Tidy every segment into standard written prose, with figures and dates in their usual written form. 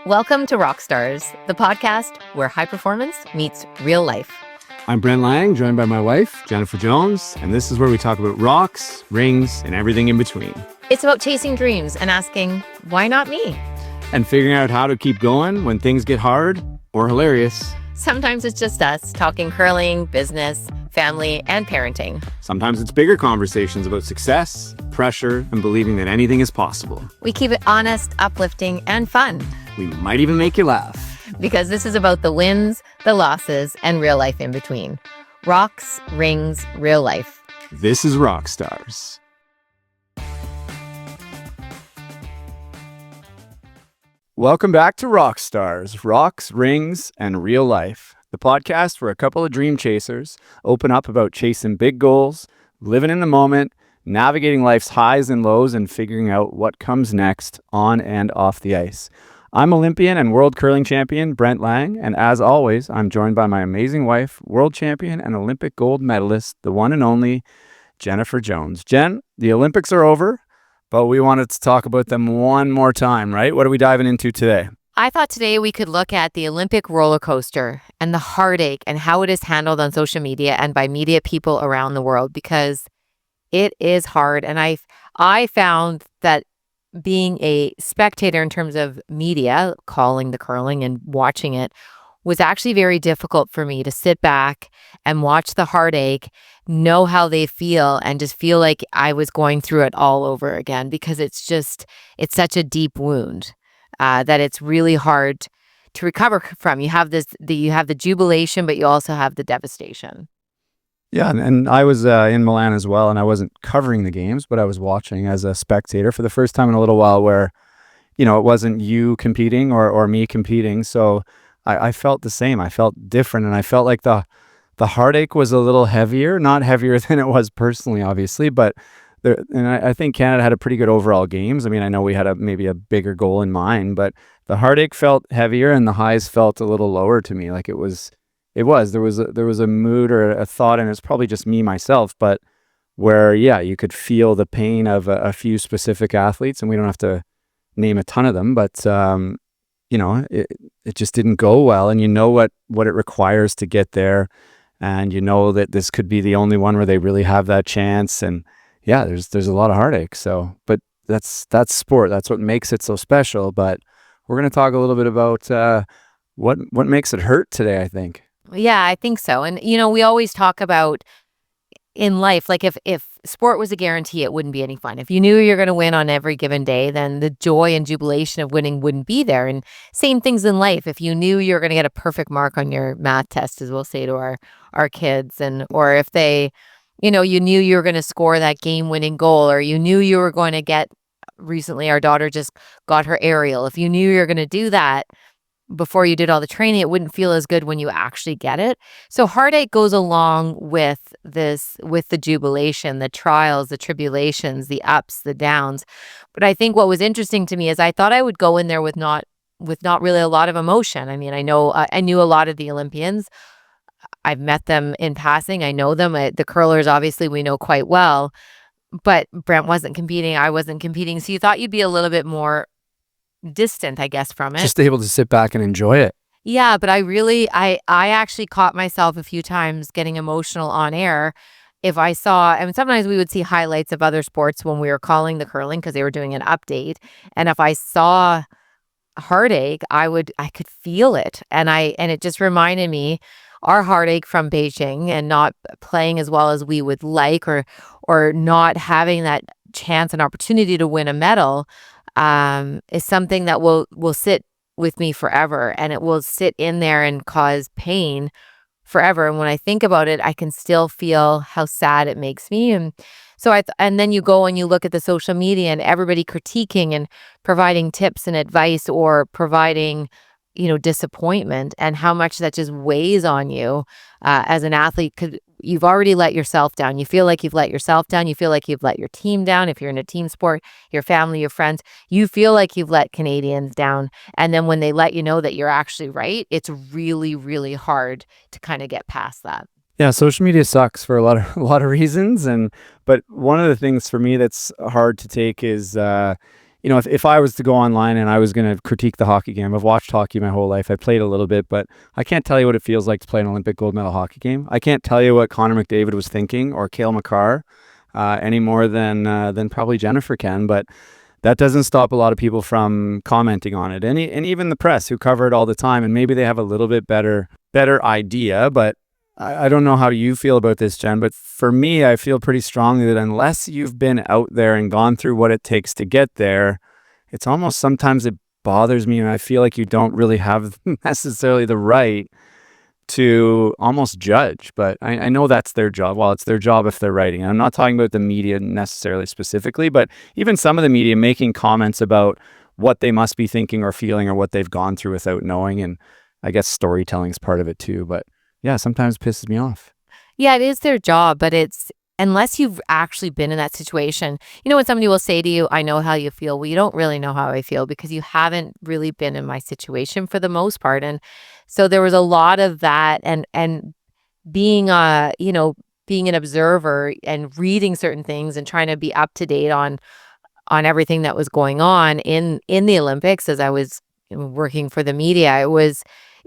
Welcome to Rockstars, the podcast where high performance meets real life. I'm Brent Lang, joined by my wife, Jennifer Jones, and this is where we talk about rocks, rings, and everything in between. It's about chasing dreams and asking, why not me? And figuring out how to keep going when things get hard or hilarious. Sometimes it's just us talking curling, business, family, and parenting. Sometimes it's bigger conversations about success, pressure, and believing that anything is possible. We keep it honest, uplifting, and fun. We might even make you laugh. Because this is about the wins, the losses, and real life in between. Rocks, rings, real life. This is Rockstars. Welcome back to Rockstars, Rocks, Rings, and Real Life, the podcast where a couple of dream chasers open up about chasing big goals, living in the moment, navigating life's highs and lows, and figuring out what comes next on and off the ice. I'm Olympian and world curling champion Brent Lang, and as always, I'm joined by my amazing wife, world champion and Olympic gold medalist, the one and only Jennifer Jones. Jen, the Olympics are over, but we wanted to talk about them one more time, right? What are we diving into today? I thought today we could look at the Olympic roller coaster and the heartache and how it is handled on social media and by media people around the world, because it is hard. And I found that being a spectator in terms of media, calling the curling and watching it, was actually very difficult for me to sit back and watch the heartache, know how they feel, and just feel like I was going through it all over again, because it's such a deep wound that it's really hard to recover from. You have the jubilation, but you also have the devastation. Yeah, and I was in Milan as well, and I wasn't covering the games, but I was watching as a spectator for the first time in a little while where, it wasn't you competing or me competing. So I felt the same. I felt different, and I felt like the heartache was a little heavier, not heavier than it was personally, obviously, but I think Canada had a pretty good overall games. I mean, I know we had maybe a bigger goal in mind, but the heartache felt heavier and the highs felt a little lower to me. Like there was a mood or a thought, and it's probably just me myself, but where, yeah, you could feel the pain of a few specific athletes, and we don't have to name a ton of them, but it just didn't go well, and you know what it requires to get there, and you know that this could be the only one where they really have that chance, and yeah, there's a lot of heartache. So, but that's sport. That's what makes it so special. But we're going to talk a little bit about what makes it hurt today, I think. Yeah, I think so. And, we always talk about in life, like if sport was a guarantee, it wouldn't be any fun. If you knew you're going to win on every given day, then the joy and jubilation of winning wouldn't be there. And same things in life. If you knew you're going to get a perfect mark on your math test, as we'll say to our kids, or if they, you knew you were going to score that game-winning goal, or you knew you were going to get, recently our daughter just got her aerial. If you knew you were going to do that before you did all the training, it wouldn't feel as good when you actually get it. So heartache goes along with this, with the jubilation, the trials, the tribulations, the ups, the downs. But I think what was interesting to me is I thought I would go in there with not really a lot of emotion. I mean, I knew a lot of the Olympians. I've met them in passing. I know them. The curlers, obviously, we know quite well. But Brent wasn't competing. I wasn't competing. So you thought you'd be a little bit more distant, I guess, from it. Just able to sit back and enjoy it. Yeah, but I actually caught myself a few times getting emotional on air. If I saw, and sometimes we would see highlights of other sports when we were calling the curling because they were doing an update. And if I saw heartache, I could feel it. And it just reminded me our heartache from Beijing and not playing as well as we would like, or not having that chance and opportunity to win a medal, is something that will sit with me forever, and it will sit in there and cause pain forever. And when I think about it, I can still feel how sad it makes me. And so and then you go and you look at the social media and everybody critiquing and providing tips and advice, or providing disappointment, and how much that just weighs on you as an athlete. You've already let yourself down. You feel like you've let yourself down. You feel like you've let your team down. If you're in a team sport, your family, your friends, you feel like you've let Canadians down. And then when they let you know that you're actually right, it's really, really hard to kind of get past that. Yeah, social media sucks for a lot of reasons, but one of the things for me that's hard to take is if I was to go online and I was going to critique the hockey game, I've watched hockey my whole life. I played a little bit, but I can't tell you what it feels like to play an Olympic gold medal hockey game. I can't tell you what Connor McDavid was thinking or Cale Makar any more than probably Jennifer can. But that doesn't stop a lot of people from commenting on it, and even the press who cover it all the time. And maybe they have a little bit better idea, but I don't know how you feel about this, Jen, but for me, I feel pretty strongly that unless you've been out there and gone through what it takes to get there, it's almost sometimes it bothers me, and I feel like you don't really have necessarily the right to almost judge. But I know that's their job. Well, it's their job if they're writing. And I'm not talking about the media necessarily specifically, but even some of the media making comments about what they must be thinking or feeling or what they've gone through without knowing. And I guess storytelling is part of it too. But yeah, sometimes pisses me off. Yeah, it is their job, but it's unless you've actually been in that situation. When somebody will say to you, I know how you feel. Well, you don't really know how I feel because you haven't really been in my situation for the most part. And so there was a lot of that and being being an observer and reading certain things and trying to be up to date on everything that was going on in the Olympics as I was working for the media. It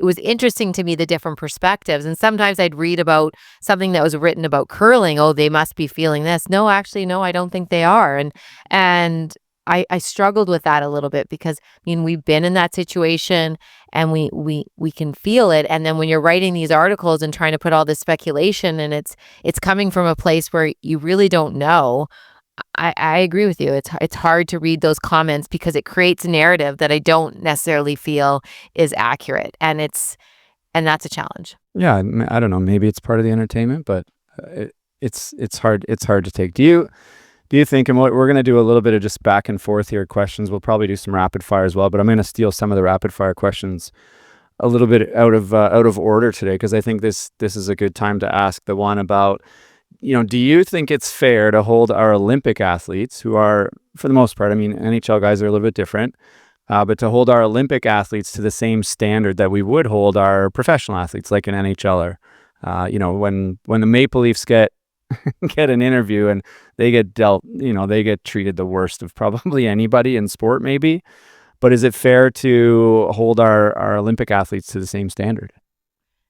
was interesting to me, the different perspectives. And sometimes I'd read about something that was written about curling. Oh, they must be feeling this. No, actually, no, I don't think they are. And I struggled with that a little bit because we've been in that situation and we can feel it. And then when you're writing these articles and trying to put all this speculation and it's coming from a place where you really don't know. I agree with you. It's hard to read those comments because it creates a narrative that I don't necessarily feel is accurate, and that's a challenge. Yeah, I don't know. Maybe it's part of the entertainment, but it's hard. It's hard to take. Do you think? And we're going to do a little bit of just back and forth here questions. We'll probably do some rapid fire as well, but I'm going to steal some of the rapid fire questions a little bit out of order today because I think this is a good time to ask the one about. Do you think it's fair to hold our Olympic athletes, who are, for the most part, NHL guys are a little bit different, but to hold our Olympic athletes to the same standard that we would hold our professional athletes, like an NHLer? When the Maple Leafs get an interview and they get they get treated the worst of probably anybody in sport, maybe. But is it fair to hold our Olympic athletes to the same standard?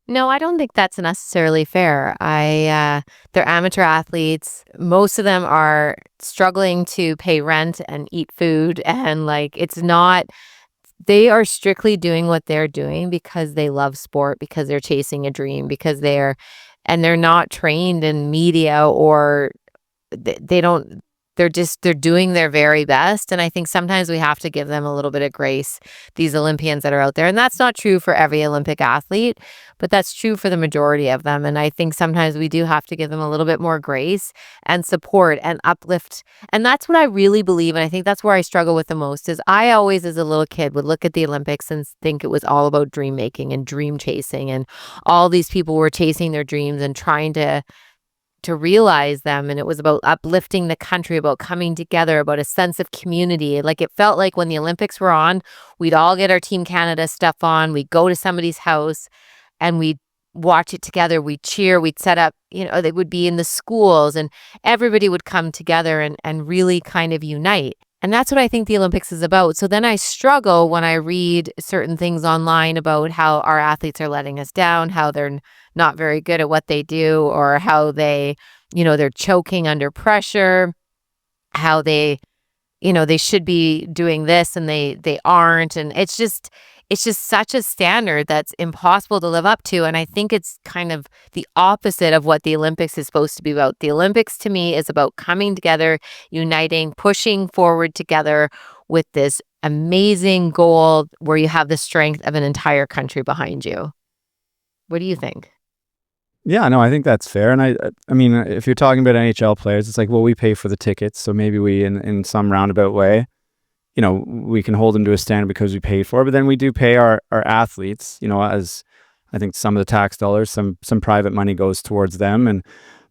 No, I don't think that's necessarily fair. They're amateur athletes. Most of them are struggling to pay rent and eat food, and it's not. They are strictly doing what they're doing because they love sport, because they're chasing a dream, and they're not trained in media or they don't. They're doing their very best, and I think sometimes we have to give them a little bit of grace, these Olympians that are out there. And that's not true for every Olympic athlete, but that's true for the majority of them. And I think sometimes we do have to give them a little bit more grace and support and uplift. And that's what I really believe, and I think that's where I struggle with the most is I always, as a little kid, would look at the Olympics and think it was all about dream making and dream chasing, and all these people were chasing their dreams and trying to realize them, and it was about uplifting the country, about coming together, about a sense of community. It felt like when the Olympics were on, we'd all get our Team Canada stuff on, we'd go to somebody's house and we'd watch it together, we'd cheer, we'd set up, they would be in the schools and everybody would come together and really kind of unite. And that's what I think the Olympics is about. So then I struggle when I read certain things online about how our athletes are letting us down, how they're not very good at what they do, or how they're choking under pressure, how they should be doing this and they aren't. And it's just such a standard that's impossible to live up to. And I think it's kind of the opposite of what the Olympics is supposed to be about. The Olympics to me is about coming together, uniting, pushing forward together with this amazing goal where you have the strength of an entire country behind you. What do you think? Yeah, no, I think that's fair. And if you're talking about NHL players, it's like, well, we pay for the tickets, so maybe we, in some roundabout way, we can hold them to a standard because we paid for it. But then we do pay our athletes, as I think some of the tax dollars, some private money goes towards them.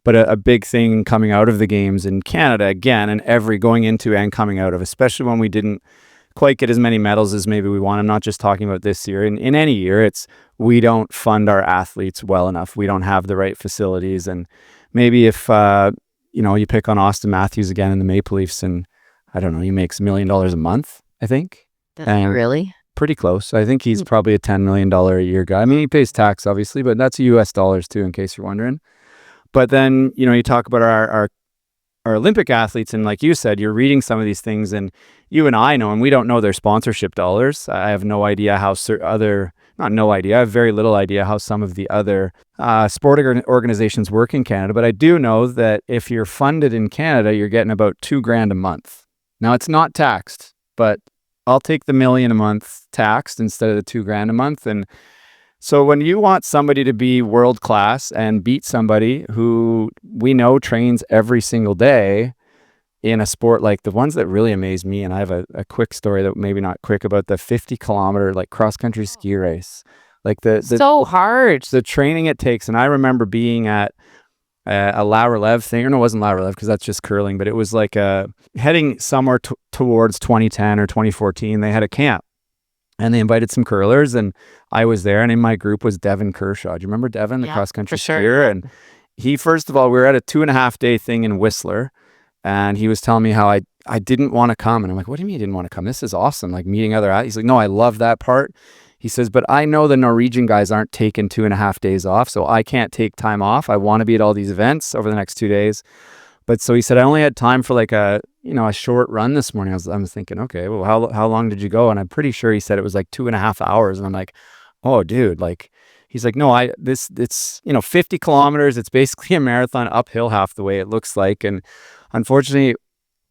But a big thing coming out of the games in Canada, again, and going into and coming out of, especially when we didn't quite get as many medals as maybe we want. I'm not just talking about this year. In any year, it's we don't fund our athletes well enough. We don't have the right facilities. And maybe if, you pick on Austin Matthews again in the Maple Leafs, and I don't know, he makes $1 million a month, I think. Does he really? Pretty close. I think he's probably a $10 million a year guy. I mean, he pays tax, obviously, but that's US dollars too, in case you're wondering. But then, you talk about our Olympic athletes, and like you said, you're reading some of these things, and you and I know, and we don't know their sponsorship dollars. I have no idea how not no idea, I have very little idea how some of the other sport organizations work in Canada, but I do know that if you're funded in Canada, you're getting about $2,000 a month. Now, it's not taxed, but I'll take the $1 million a month taxed instead of the $2,000 a month. And so when you want somebody to be world class and beat somebody who we know trains every single day in a sport, like the ones that really amaze me, and I have a quick story that maybe not quick, about the 50-kilometer like cross country ski race, like the so hard, the training it takes. And I remember being at a La Relève thing, or no, it wasn't La Relève because that's just curling, but it was like heading somewhere towards 2010 or 2014. They had a camp. And they invited some curlers, and I was there. And in my group was Devin Kershaw. Do you remember Devin, the cross-country skier? And he, first of all, we were at a 2.5-day thing in Whistler, and he was telling me how I didn't want to come. And I'm like, what do you mean you didn't want to come? This is awesome, like meeting other athletes. He's like, no, I love that part. He says, but I know the Norwegian guys aren't taking 2.5 days off, so I can't take time off. I want to be at all these events over the next 2 days. But so he said, I only had time for like a short run this morning. I was thinking, okay, well, how long did you go? And I'm pretty sure he said it was like 2.5 hours. And I'm like, oh, dude, like, he's like, no, it's 50 kilometers. It's basically a marathon uphill half the way, it looks like. And unfortunately,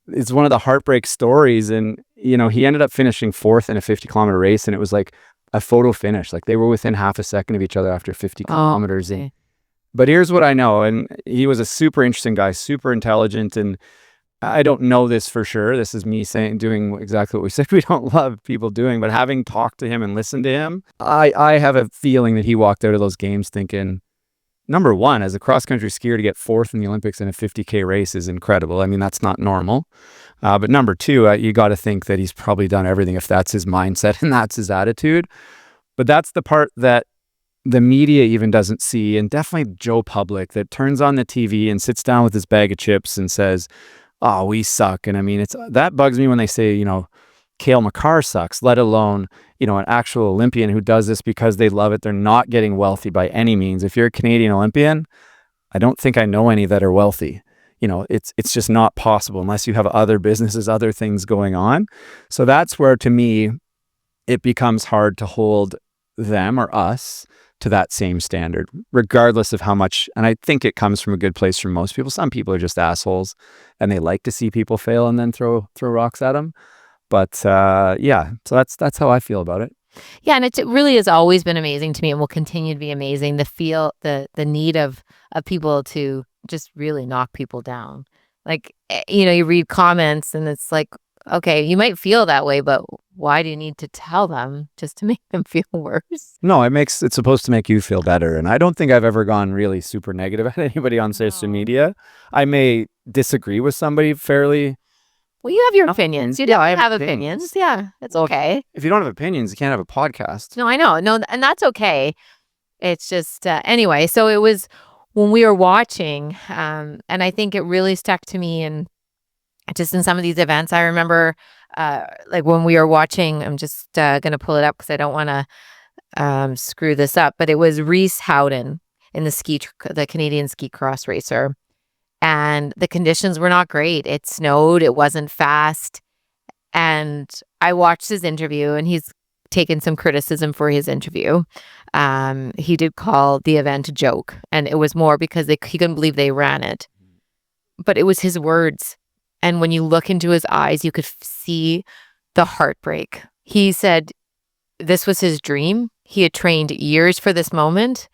it's one of the heartbreak stories. And, he ended up finishing fourth in a 50-kilometer race. And it was like a photo finish. Like they were within half a second of each other after 50 kilometers. Okay. But here's what I know, and he was a super interesting guy, super intelligent, and I don't know this for sure. This is me doing exactly what we said we don't love people doing, but having talked to him and listened to him, I have a feeling that he walked out of those games thinking, number one, as a cross-country skier, to get fourth in the Olympics in a 50K race is incredible. I mean, that's not normal. But number two, you got to think that he's probably done everything if that's his mindset and that's his attitude. But that's the part that the media even doesn't see, and definitely Joe Public, that turns on the TV and sits down with his bag of chips and says, oh, we suck. And I mean, that bugs me when they say, Cale Makar sucks, let alone, an actual Olympian who does this because they love it. They're not getting wealthy by any means. If you're a Canadian Olympian, I don't think I know any that are wealthy. It's just not possible unless you have other businesses, other things going on. So that's where, to me, it becomes hard to hold them or us to that same standard, regardless of how much. And I think it comes from a good place for most people. Some people are just assholes and they like to see people fail and then throw rocks at them. But so that's how I feel about it. Yeah, and it really has always been amazing to me, and will continue to be amazing. The need of people to just really knock people down. Like, you read comments and it's like, okay, you might feel that way, but why do you need to tell them just to make them feel worse? No, it's supposed to make you feel better. And I don't think I've ever gone really super negative at anybody on social media. I may disagree with somebody fairly. Well, you have your opinions. You definitely have opinions. Yeah, it's okay. If you don't have opinions, you can't have a podcast. No, I know. No, and that's okay. It's just, anyway, so it was when we were watching, and I think it really stuck to me, and just in some of these events, I remember, like when we were watching, I'm just going to pull it up because I don't want to screw this up, but it was Reese Howden in the Canadian ski cross racer. And the conditions were not great. It snowed. It wasn't fast. And I watched his interview, and he's taken some criticism for his interview. He did call the event a joke, and it was more because he couldn't believe they ran it. But it was his words. And when you look into his eyes, you could see the heartbreak. He said this was his dream. He had trained years for this moment.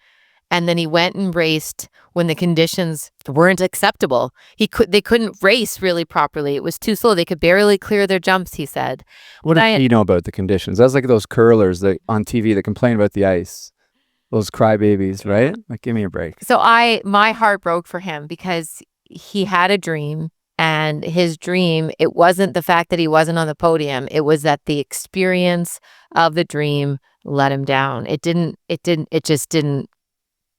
And then he went and raced when the conditions weren't acceptable. They couldn't race really properly. It was too slow. They could barely clear their jumps, he said. What do you know about the conditions? That's like those curlers that on TV that complain about the ice. Those crybabies, right? Like, give me a break. So my heart broke for him because he had a dream. And his dream, it wasn't the fact that he wasn't on the podium. It was that the experience of the dream let him down. It just didn't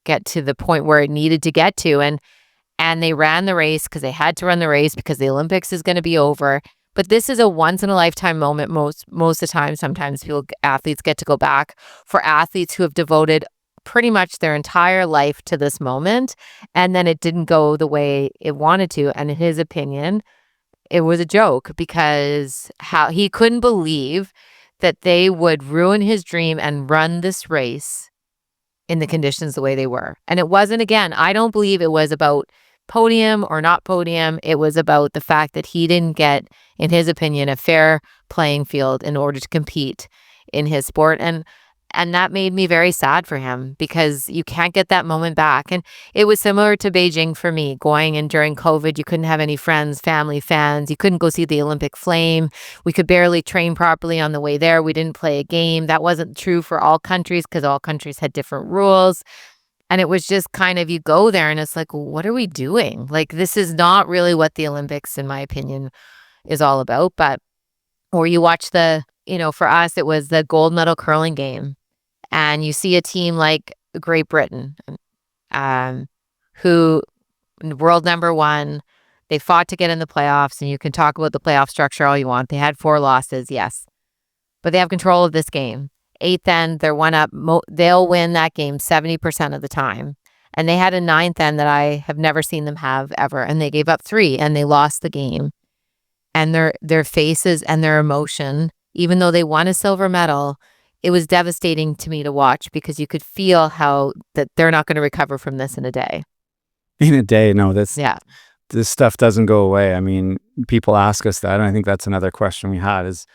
get to the point where it needed to get to. And they ran the race because they had to run the race because the Olympics is going to be over. But this is a once in a lifetime moment most of the time. Sometimes athletes get to go back. For athletes who have devoted pretty much their entire life to this moment, and then it didn't go the way it wanted to, and in his opinion, it was a joke because how he couldn't believe that they would ruin his dream and run this race in the conditions the way they were. And it wasn't, again, I don't believe it was about podium or not podium. It was about the fact that he didn't get, in his opinion, a fair playing field in order to compete in his sport. And that made me very sad for him because you can't get that moment back. And it was similar to Beijing for me, going in during COVID. You couldn't have any friends, family, fans. You couldn't go see the Olympic flame. We could barely train properly on the way there. We didn't play a game. That wasn't true for all countries because all countries had different rules. And it was just kind of, you go there and it's like, what are we doing? Like, this is not really what the Olympics, in my opinion, is all about. Or you watch for us, it was the gold medal curling game. And you see a team like Great Britain, who world number one, they fought to get in the playoffs, and you can talk about the playoff structure all you want. They had 4 losses, yes, but they have control of this game. Eighth end, they're one up. They'll win that game 70% of the time. And they had a ninth end that I have never seen them have ever, and they gave up 3, and they lost the game. And their faces and their emotion, even though they won a silver medal, it was devastating to me to watch because you could feel how that they're not going to recover from this in a day. In a day, no, Yeah. this stuff doesn't go away. I mean, people ask us that, and I think that's another question we had is,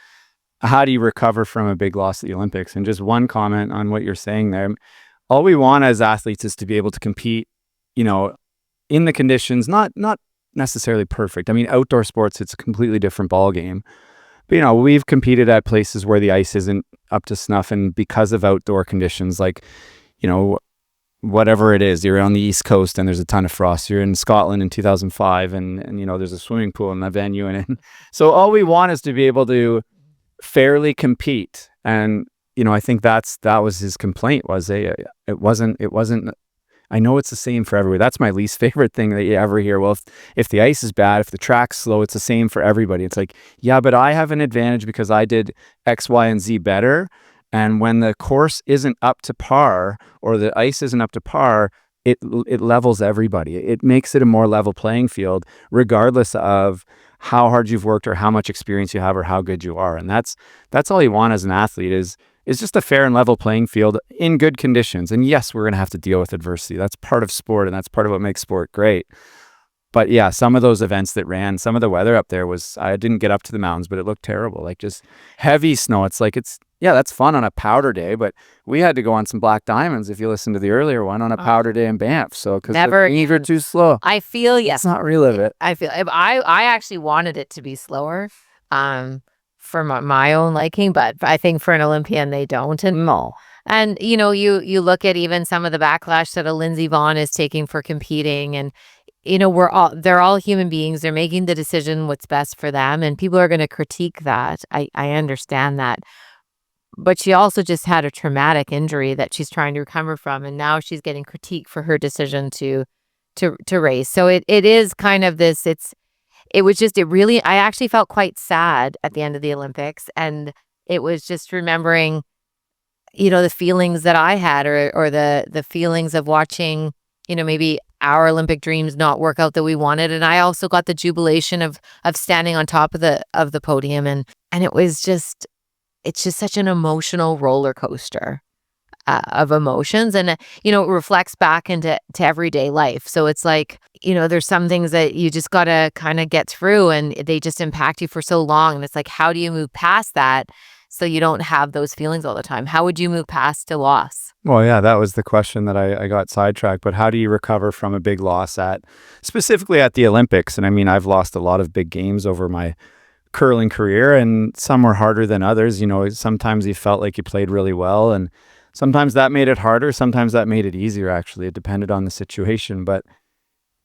how do you recover from a big loss at the Olympics? And just one comment on what you're saying there. All we want as athletes is to be able to compete, in the conditions, not necessarily perfect. I mean, outdoor sports, it's a completely different ball game. But, we've competed at places where the ice isn't up to snuff, and because of outdoor conditions, like, whatever it is, you're on the East Coast and there's a ton of frost. You're in Scotland in 2005 and there's a swimming pool in the venue. And so all we want is to be able to fairly compete. And, I think that was his complaint was it wasn't, I know it's the same for everybody. That's my least favorite thing that you ever hear. Well, if the ice is bad, if the track's slow, it's the same for everybody. It's like, yeah, but I have an advantage because I did X, Y, and Z better. And when the course isn't up to par or the ice isn't up to par, it levels everybody. It makes it a more level playing field, regardless of how hard you've worked or how much experience you have or how good you are. And that's all you want as an athlete is just a fair and level playing field in good conditions. And yes, we're going to have to deal with adversity. That's part of sport, and that's part of what makes sport great. But yeah, some of those events that ran, some of the weather up there was, I didn't get up to the mountains, but it looked terrible. Like just heavy snow. It's like, that's fun on a powder day, but we had to go on some black diamonds, if you listen to the earlier one, on a powder day in Banff. So, because the things are too slow. I feel, Let's not relive it. I actually wanted it to be slower, for my own liking, but I think for an Olympian, they don't. And No. And you look at even some of the backlash that a Lindsey Vonn is taking for competing, and they're all human beings. They're making the decision what's best for them, and people are going to critique that. I understand that. But she also just had a traumatic injury that she's trying to recover from, and now she's getting critique for her decision to race. So it is kind of this, I actually felt quite sad at the end of the Olympics, and it was just remembering the feelings that I had, or the feelings of watching, maybe our Olympic dreams not work out that we wanted. And I also got the jubilation of standing on top of the podium. And it's just such an emotional roller coaster of emotions. And, it reflects back into everyday life. So it's like, there's some things that you just got to kind of get through, and they just impact you for so long. And it's like, how do you move past that so you don't have those feelings all the time? How would you move past a loss? Well, yeah, that was the question that I got sidetracked. But how do you recover from a big loss specifically at the Olympics? And I mean, I've lost a lot of big games over my curling career, and some were harder than others. Sometimes you felt like you played really well, and sometimes that made it harder. Sometimes that made it easier, actually. It depended on the situation. But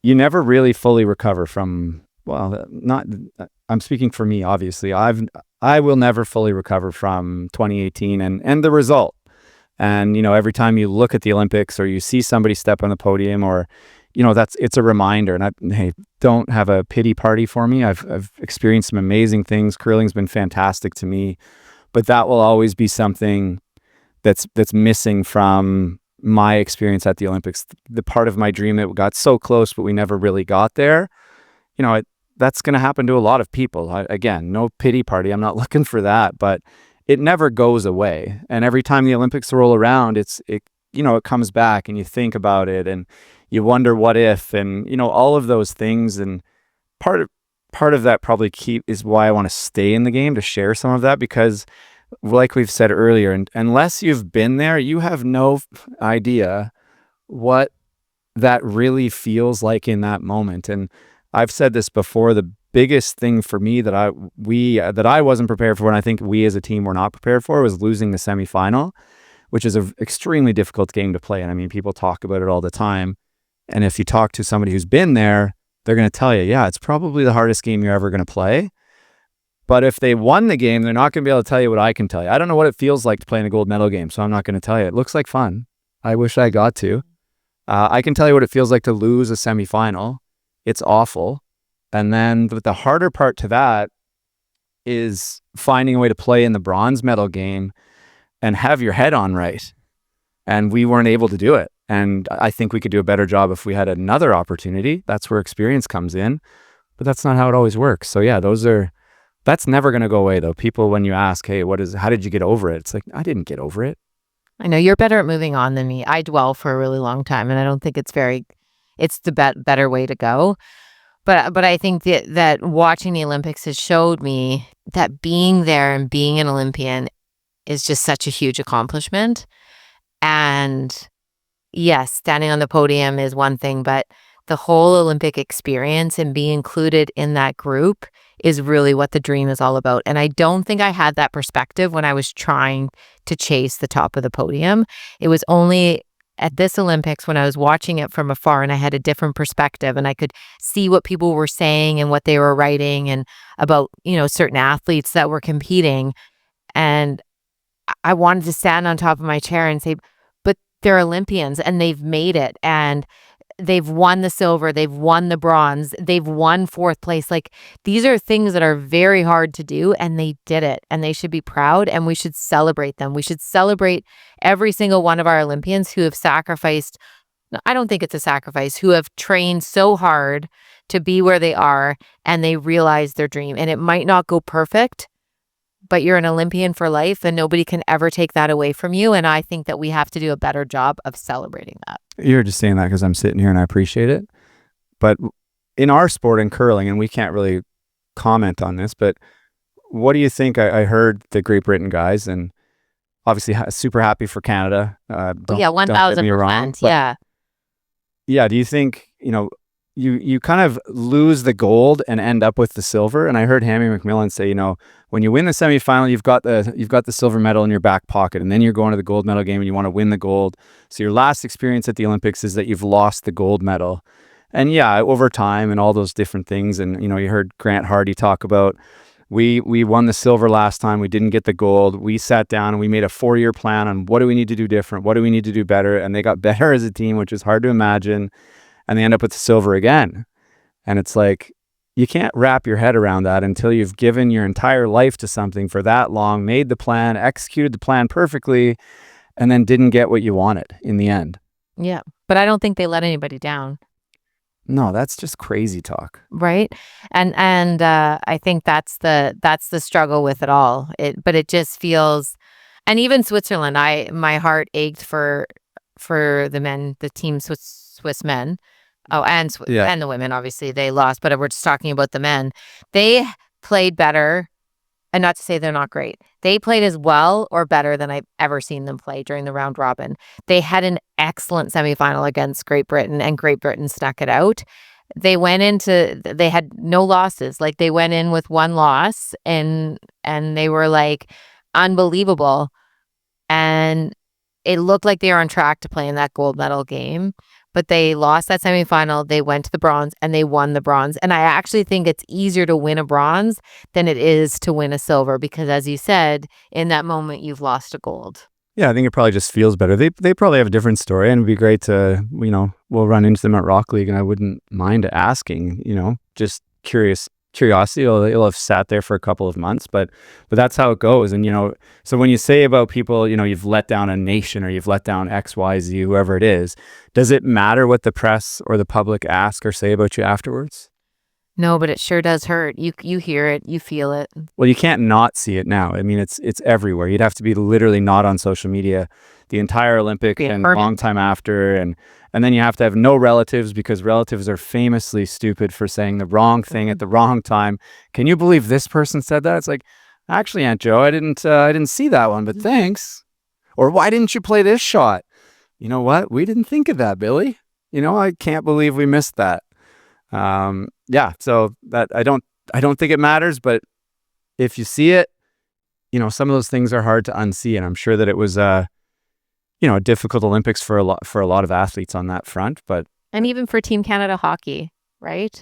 you never really fully recover from, I'm speaking for me, obviously. I will never fully recover from 2018 and the result. And, every time you look at the Olympics or you see somebody step on the podium or, it's a reminder. And hey, don't have a pity party for me. I've experienced some amazing things. Curling's been fantastic to me, but that will always be something that's missing from my experience at the Olympics. The part of my dream that got so close, but we never really got there. That's going to happen to a lot of people. Again, no pity party. I'm not looking for that, but it never goes away. And every time the Olympics roll around, it comes back, and you think about it, and you wonder what if, and all of those things. And part of that probably is why I want to stay in the game, to share some of that, because like we've said earlier, and unless you've been there, you have no idea what that really feels like in that moment. And I've said this before, the biggest thing for me that I wasn't prepared for, and I think we as a team were not prepared for, was losing the semifinal, which is an extremely difficult game to play. And I mean, people talk about it all the time. And if you talk to somebody who's been there, they're going to tell you, yeah, it's probably the hardest game you're ever going to play. But if they won the game, they're not going to be able to tell you what I can tell you. I don't know what it feels like to play in a gold medal game, so I'm not going to tell you. It looks like fun. I wish I got to. I can tell you what it feels like to lose a semifinal. It's awful. And then the harder part to that is finding a way to play in the bronze medal game and have your head on right. And we weren't able to do it. And I think we could do a better job if we had another opportunity. That's where experience comes in. But that's not how it always works. So yeah, that's never going to go away, though. People, when you ask, hey, how did you get over it? It's like, I didn't get over it. I know you're better at moving on than me. I dwell for a really long time, and I don't think it's the better way to go. But I think that watching the Olympics has showed me that being there and being an Olympian is just such a huge accomplishment. And yes, standing on the podium is one thing, but the whole Olympic experience and being included in that group is really what the dream is all about. And I don't think I had that perspective when I was trying to chase the top of the podium. It was only at this Olympics when I was watching it from afar, and I had a different perspective, and I could see what people were saying and what they were writing, and about, certain athletes that were competing. And I wanted to stand on top of my chair and say, but they're Olympians and they've made it, and they've won the silver, they've won the bronze, they've won fourth place. Like, these are things that are very hard to do, and they did it, and they should be proud, and we should celebrate them. We should celebrate every single one of our Olympians who have sacrificed. I don't think it's a sacrifice, who have trained so hard to be where they are, and they realize their dream. And it might not go perfect, but you're an Olympian for life, and nobody can ever take that away from you. And I think that we have to do a better job of celebrating that. You're just saying that because I'm sitting here and I appreciate it. But in our sport, in curling, and we can't really comment on this, but what do you think? I heard the Great Britain guys, and obviously super happy for Canada. Yeah, Don't get me wrong. 1000%. Yeah. Yeah, do you think, you kind of lose the gold and end up with the silver? And I heard Hammy McMillan say, when you win the semifinal, you've got the silver medal in your back pocket, and then you're going to the gold medal game and you want to win the gold. So your last experience at the Olympics is that you've lost the gold medal. And yeah, over time and all those different things. And, you heard Grant Hardy talk about, we won the silver last time, we didn't get the gold. We sat down and we made a 4-year plan on what do we need to do different? What do we need to do better? And they got better as a team, which is hard to imagine. And they end up with the silver again. And it's like, you can't wrap your head around that until you've given your entire life to something for that long, made the plan, executed the plan perfectly, and then didn't get what you wanted in the end. Yeah. But I don't think they let anybody down. No, that's just crazy talk. Right. And I think that's the struggle with it all. But it just feels, and even Switzerland, my heart ached for the men, the team Swiss men. Oh, and the women, obviously they lost, but we're just talking about the men. They played better, and not to say they're not great. They played as well or better than I've ever seen them play during the round robin. They had an excellent semifinal against Great Britain, and Great Britain snuck it out. They had no losses. Like, they went in with one loss, and they were like unbelievable. And it looked like they were on track to play in that gold medal game. But they lost that semifinal, they went to the bronze, and they won the bronze. And I actually think it's easier to win a bronze than it is to win a silver, because, as you said, in that moment, you've lost a gold. Yeah, I think it probably just feels better. They probably have a different story, and it'd be great to, we'll run into them at Rock League, and I wouldn't mind asking, just curiosity. It'll have sat there for a couple of months, but that's how it goes. And so when you say about people, you've let down a nation or you've let down X, Y, Z, whoever it is, does it matter what the press or the public ask or say about you afterwards? No, but it sure does hurt. You hear it, you feel it. Well, you can't not see it now. I mean, it's everywhere. You'd have to be literally not on social media the entire Olympics Be a and hermit. long time after, and then you have to have no relatives because relatives are famously stupid for saying the wrong thing at the wrong time. Can you believe this person said that? It's like, actually, Aunt Joe, I didn't see that one, but thanks. Or why didn't you play this shot? You know what? We didn't think of that, Billy. I can't believe we missed that. Yeah, so that I don't think it matters, but if you see it, some of those things are hard to unsee, and I'm sure that it was a difficult Olympics for a lot of athletes on that front, but And even for Team Canada hockey, right?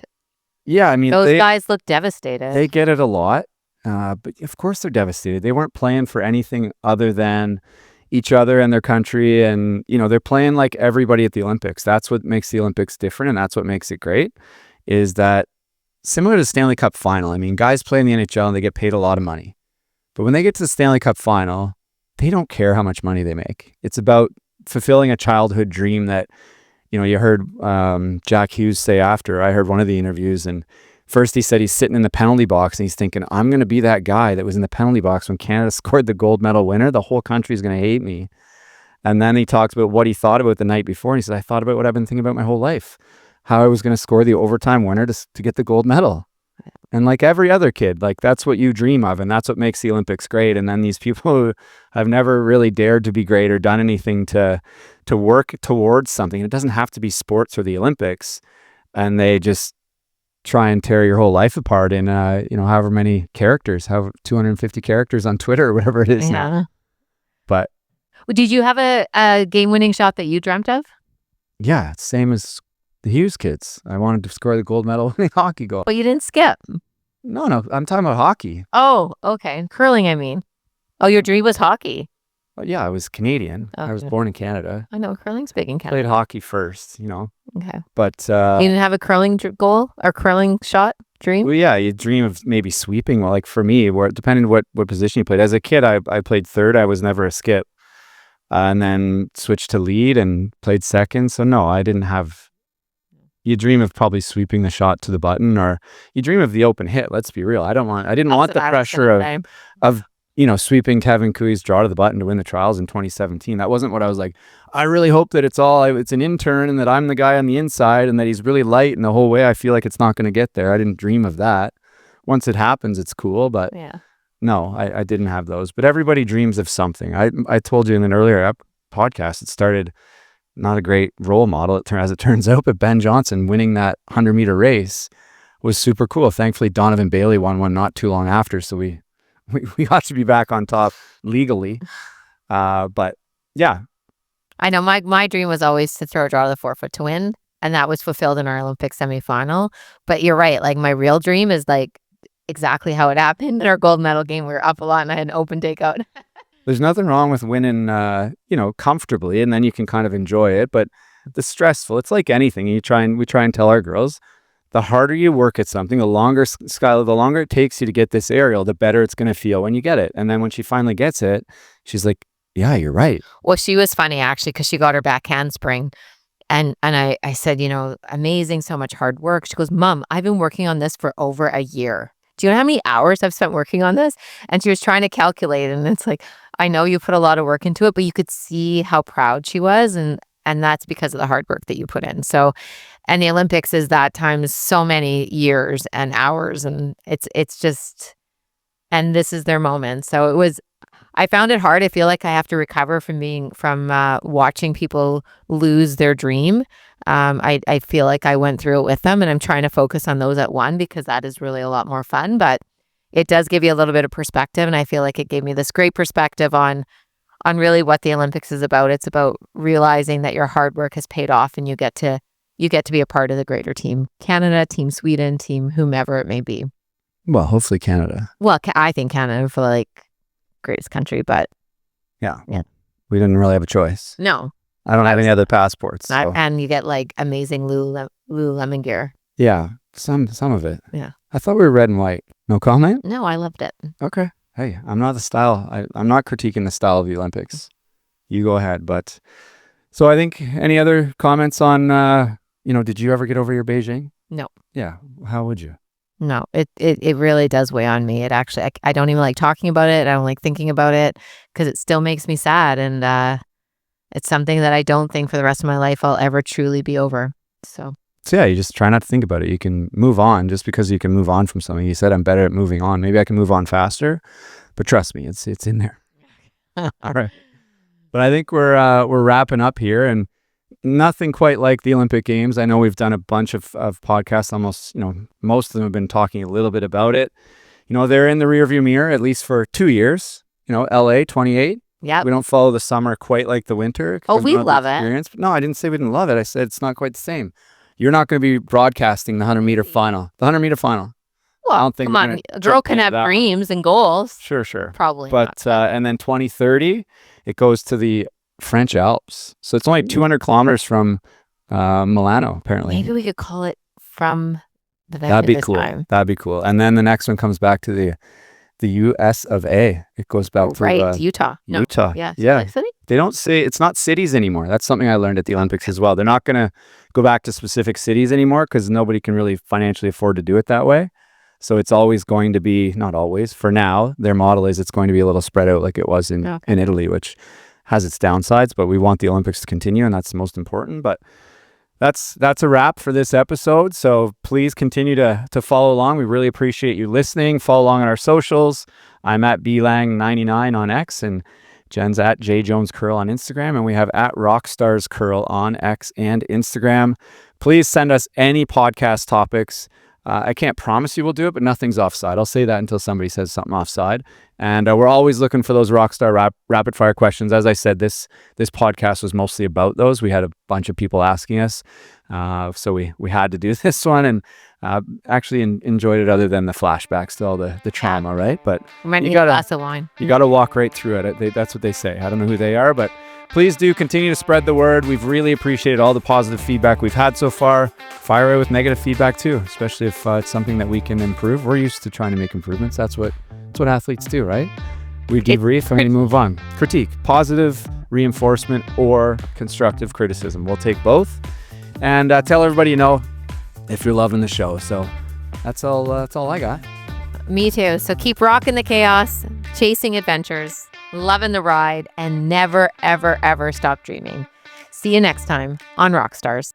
yeah, I mean Those guys look devastated. they get it a lot, but of course they're devastated. They weren't playing for anything other than each other and their country, and they're playing like everybody at the Olympics. That's what makes the Olympics different, and that's what makes it great, is that similar to the Stanley Cup final. I mean, guys play in the NHL and they get paid a lot of money, but when they get to the Stanley Cup final, they don't care how much money they make. It's about fulfilling a childhood dream that, you heard Jack Hughes say after. I heard one of the interviews, and first he said he's sitting in the penalty box and he's thinking, I'm going to be that guy that was in the penalty box when Canada scored the gold medal winner. The whole country's going to hate me. And then he talks about what he thought about the night before. And he said, I thought about what I've been thinking about my whole life, how I was going to score the overtime winner to get the gold medal. And like every other kid, like that's what you dream of, and that's what makes the Olympics great. And then these people who have never really dared to be great or done anything to work towards something. It doesn't have to be sports or the Olympics, and they just try and tear your whole life apart in however many characters, 250 characters on Twitter or whatever it is now. But did you have a game-winning shot that you dreamt of? Yeah, same as the Hughes kids. I wanted to score the gold medal in hockey goal. But you didn't skip. No, I'm talking about hockey. Oh, okay. Curling, I mean. Oh, your dream was hockey. Well, yeah, I was Canadian. Okay. I was born in Canada. I know, curling's big in Canada. Played hockey first, Okay. But you didn't have a curling goal or curling shot dream? Well, yeah, you dream of maybe sweeping. Well, like for me, depending what position you played. As a kid, I played third. I was never a skip. And then switched to lead and played second. So no, I didn't have... You dream of probably sweeping the shot to the button, or you dream of the open hit. Let's be real. I didn't want the pressure of sweeping Kevin Cooey's draw to the button to win the trials in 2017. That wasn't what I was like. I really hope that it's an intern and that I'm the guy on the inside and that he's really light and the whole way I feel like it's not going to get there. I didn't dream of that. Once it happens, it's cool, but yeah. No, I didn't have those. But everybody dreams of something. I told you in an earlier podcast, it started... Not a great role model, as it turns out, but Ben Johnson winning that 100-meter race was super cool. Thankfully, Donovan Bailey won one not too long after, so we got to be back on top legally. But yeah, I know my dream was always to throw a draw to the 4-foot to win, and that was fulfilled in our Olympic semifinal. But you're right, like my real dream is like exactly how it happened in our gold medal game. We were up a lot, and I had an open takeout. There's nothing wrong with winning, comfortably, and then you can kind of enjoy it. But the stressful, it's like anything. We try and tell our girls, the harder you work at something, the longer, Skylar, the longer it takes you to get this aerial, the better it's going to feel when you get it. And then when she finally gets it, she's like, yeah, you're right. Well, she was funny actually, because she got her back handspring. And I said, amazing, so much hard work. She goes, Mom, I've been working on this for over a year. Do you know how many hours I've spent working on this? And she was trying to calculate, and it's like, I know you put a lot of work into it, but you could see how proud she was, and that's because of the hard work that you put in. So, and the Olympics is that times so many years and hours, and it's just, and this is their moment. So I found it hard. I feel like I have to recover from watching people lose their dream. I feel like I went through it with them, and I'm trying to focus on those at one, because that is really a lot more fun. But it does give you a little bit of perspective, and I feel like it gave me this great perspective on really what the Olympics is about. It's about realizing that your hard work has paid off, and you get to be a part of the greater team Canada, team Sweden, team whomever it may be. Well, hopefully Canada. Well, I think Canada for like greatest country, but yeah. we didn't really have a choice. No. I don't have any other passports. So. And you get like amazing Lululemon gear. Yeah, some of it. Yeah. I thought we were red and white. No comment? No, I loved it. Okay. Hey, I'm not the style. I'm not critiquing the style of the Olympics. You go ahead. But so I think any other comments on, did you ever get over your Beijing? No. Yeah. How would you? No, it really does weigh on me. It actually, I don't even like talking about it. I don't like thinking about it because it still makes me sad. And it's something that I don't think for the rest of my life I'll ever truly be over. So yeah, you just try not to think about it. You can move on just because you can move on from something. You said I'm better at moving on. Maybe I can move on faster, but trust me, it's in there. All right. But I think we're wrapping up here, and nothing quite like the Olympic Games. I know we've done a bunch of podcasts, almost, most of them have been talking a little bit about it. They're in the rearview mirror, at least for 2 years. LA 28. yeah, We don't follow the summer quite like the winter. Oh, we Not the love it. experience. No, I didn't say we didn't love it. I said it's not quite the same. You're not going to be broadcasting the 100-meter final. The 100-meter final. well, I don't think come we're on, gonna a girl jump can into have that one. dreams and goals. Sure. Probably But not. and then 2030, it goes to the French Alps. So it's only 200 kilometers from Milano, apparently. Maybe we could call it from the That'd be this cool. time. That'd be cool. And then the next one comes back to the US of A. It goes back to Right, Utah. No, Utah. yeah, Yeah. City? They don't say, it's not cities anymore. That's something I learned at the Olympics as well. They're not going to go back to specific cities anymore because nobody can really financially afford to do it that way. So it's always going to be, not always, for now, their model is it's going to be a little spread out like it was in Italy, which has its downsides, but we want the Olympics to continue, and that's the most important. But that's a wrap for this episode. So please continue to follow along. We really appreciate you listening. Follow along on our socials. I'm at blang99 on X, and Jen's at jjonescurl on Instagram, and we have at rockstarscurl on X and Instagram. Please send us any podcast topics. I can't promise you we'll do it, but nothing's offside. I'll say that until somebody says something offside. And we're always looking for those rockstar rapid fire questions. As I said, this podcast was mostly about those. We had a bunch of people asking us, so we had to do this one, and actually enjoyed it. Other than the flashbacks to all the trauma, right? But We might you need gotta- a glass of wine. you got to walk right through it. That's what they say. I don't know who they are, but please do continue to spread the word. We've really appreciated all the positive feedback we've had so far. Fire away with negative feedback too, especially if it's something that we can improve. We're used to trying to make improvements. That's what athletes do, right? We debrief and we move on. Critique, positive reinforcement or constructive criticism. We'll take both. And tell everybody you know if you're loving the show. So that's all I got. Me too. So keep rocking the chaos, chasing adventures, loving the ride, and never, ever, ever stop dreaming. See you next time on Rockstars.